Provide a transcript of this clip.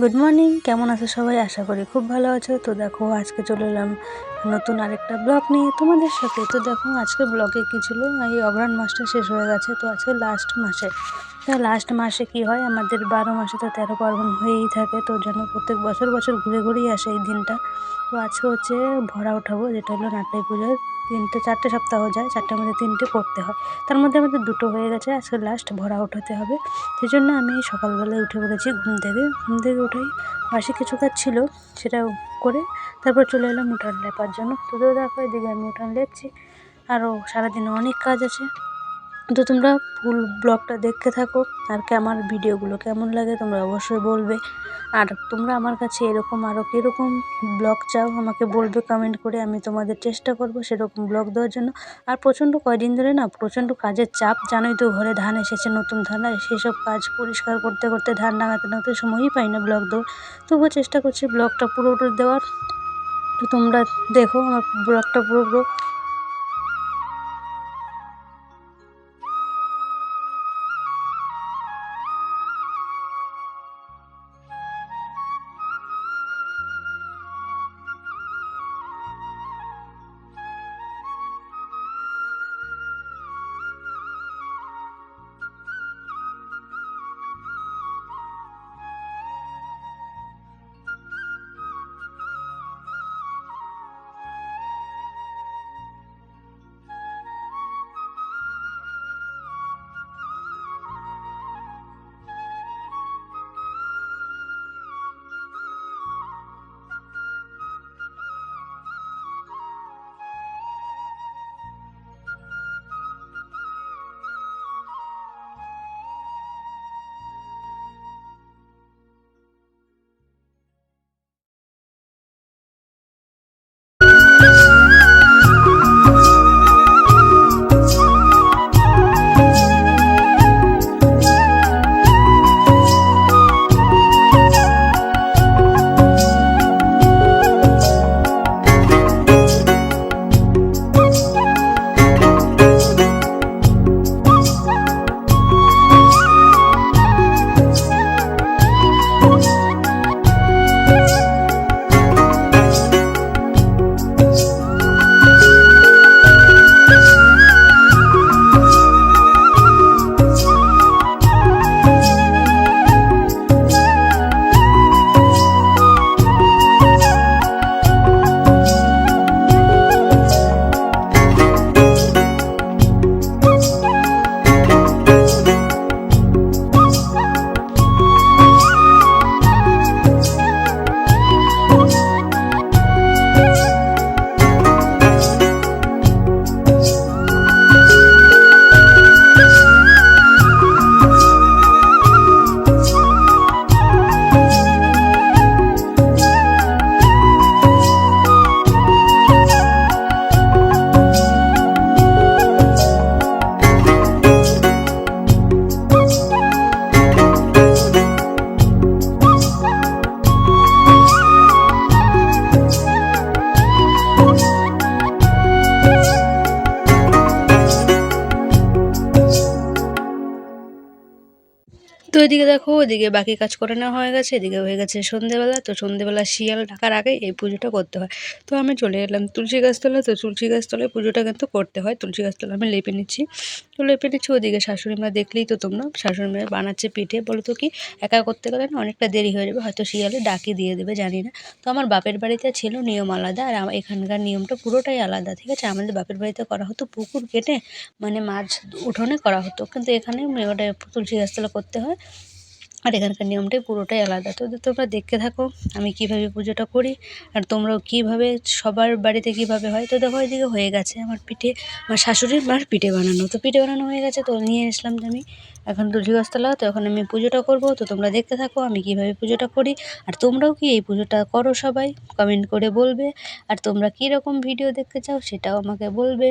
Good morning, কেমন আছো সবাই? আশা করি খুব ভালো আছো। তো দেখো আজকে চলে এলাম নতুন আরেকটা ব্লগ নিয়ে তোমাদের সাথে। তো দেখো আজকে ব্লগে কী ছিল, এই অগ্রহায়ণ মাসটা শেষ হয়ে গেছে, তো আজকে লাস্ট মাসে। তো লাস্ট মাসে কি হয়, আমাদের 12 মাসে তো 13 পার্বণ হয়েই থাকে, তো যেন প্রত্যেক বছর বছর ঘুরে ঘুরেই আসে এই দিনটা। তো আজকে হচ্ছে ভরা উঠাবো, যেটা হলো নাটাই পুজোর 4টে সপ্তাহ যায়, 4টের মধ্যে 3টে করতে হয়। তার মধ্যে আমাদের 2টো হয়ে গেছে, আজকে লাস্ট ভরা উঠাতে হবে। সেই জন্য আমি সকালবেলায় উঠে পড়েছি, ঘুম থেকে উঠেই বাসি কিছু কাজ ছিল সেটা করে তারপর চলে এলাম উঠান লেপার জন্য। তো দেখো এদিকে আমি উঠান লেপছি, আরও সারাদিনে অনেক কাজ আছে। তো তোমরা ফুল ব্লগটা দেখতে থাকো, আর আমার ভিডিওগুলো কেমন লাগে তোমরা অবশ্যই বলবে। আর তোমরা আমার কাছে এরকম আরও কীরকম ব্লগ চাও আমাকে বলবে কমেন্ট করে, আমি তোমাদের চেষ্টা করব সেরকম ব্লগ দেওয়ার জন্য। আর প্রচণ্ড কয়দিন ধরে না প্রচণ্ড কাজের চাপ, জানোই তো, ঘরে ধান এসেছে, নতুন ধান, আর সেসব কাজ পরিষ্কার করতে করতে ধান ডাঙাতে সময়ই পাই না ব্লগ দেওয়ার। তবুও চেষ্টা করছি ব্লগটা পুরোটা দেওয়ার। তো তোমরা দেখো আমার ব্লগটা পুরো। তো এদিকে দেখো, ওইদিকে বাকি কাজ করে নেওয়া হয়ে গেছে, এদিকে হয়ে গেছে সন্ধেবেলা। তো সন্ধেবেলা শিয়াল ডাকার আগে এই পুজোটা করতে হয়। তো আমি চলে এলাম তুলসী গাছতলায়। তো তুলসী গাছতলায় পুজোটা কিন্তু করতে হয়, তুলসী গাছতলা আমি লেপে নিচ্ছি। তো লেপে নিচ্ছি, ওদিকে শাশুড়ি মা দেখলেই তো তোমরা, শাশুড়ি মা বানাচ্ছে পিঠে। বলো তো কি, একা করতে গেলে না অনেকটা দেরি হয়ে যাবে, হয়তো শিয়ালে ডাকি দিয়ে দেবে, জানি না। তো আমার বাপের বাড়িতে ছিল নিয়ম আলাদা, আর এখানকার নিয়মটা পুরোটাই আলাদা, ঠিক আছে? আমাদের বাপের বাড়িতে করা হতো পুকুর কেটে, মানে মাছ উঠোনে করা হতো, কিন্তু এখানে ওটা তুলসী গাছতলা করতে হয়। আর এখানকার নিয়মটাই পুরোটাই আলাদা। তো তোমরা দেখতে থাকো আমি কিভাবে পুজোটা করি, আর তোমরাও কিভাবে, সবার বাড়িতে কিভাবে হয়। তো দেখো এদিকে হয়ে গেছে আমার পিঠে, আমার শাশুড়ির মার পিঠে বানানো। তো পিঠে বানানো হয়ে গেছে, তো নিয়ে আসলাম যে আমি এখন তুলসী গাছতলা। তো এখন আমি পুজোটা করব। তো তোমরা দেখতে থাকো আমি কিভাবে পুজোটা করি, আর তোমরাও কি এই পুজোটা করো সবাই কমেন্ট করে বলবে। আর তোমরা কীরকম ভিডিও দেখতে চাও সেটাও আমাকে বলবে।